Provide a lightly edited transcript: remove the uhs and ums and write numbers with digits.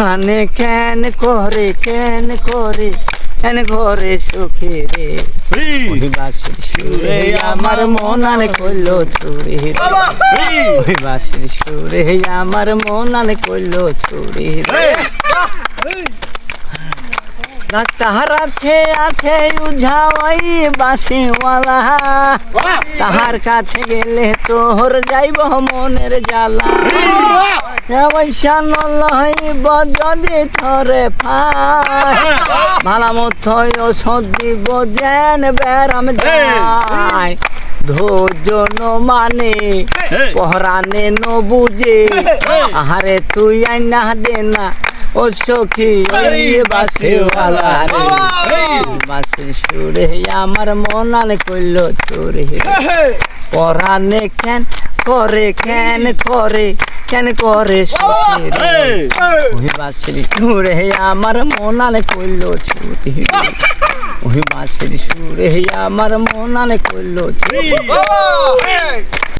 পরানে কেন করে কেন করে সুখী রে ওই বাঁশির সুরে আমার মন আনে কইলো চুরি রে ওই বাঁশির সুরে আমার মন আনে কইলো চুরি রে তাহার আছে উঝাওয়াই বাঁশিওয়ালা তাহার কাছে গেলে তোর যাইব মনের জ্বালা পয়সা নলইব যদি থরে পায় ভালা মতই ওষুধ দিব যেন বেরাম যায় ধৈর্য ন মানে পহরানে ন বুঝে আহারে তুই আইনা দে না ও সখী বাঁশিওয়ালা রে বাঁশির সুরে আমার মন আনে কইলো চুরি পরানে কেন করে সখী রে ওই বাঁশির সুরে আমার মন আনে কইলো চুরি ওই বাঁশির সুরে আমার মন আনে কইলো চুরি।